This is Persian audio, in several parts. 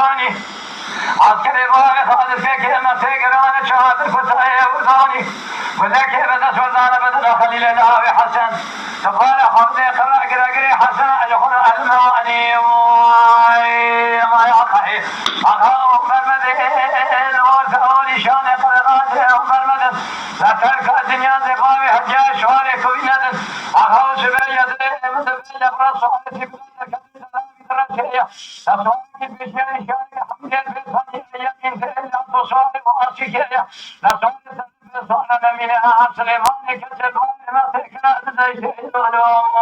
شانی عسكري باغي خالد فيك ما تقران شهادة فتاية ورداني وذاك بدس وزانة بدنا خليل الناوي حسن تبغى خمسة قرا حسن يقول الماني ما يقعي أخاه برمدين وثاني شان قرقات برمدين لا ترك الدنيا زباوي حجاج شواري كوينة أخاه سبيل مدبل برسول سبيل كبير لصوت بشان شان حمد البيت يمين لا تصوت وأشكي لصوت صار من سليمان كتب ما سكنت زيت العلوم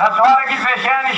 سوارك الفشان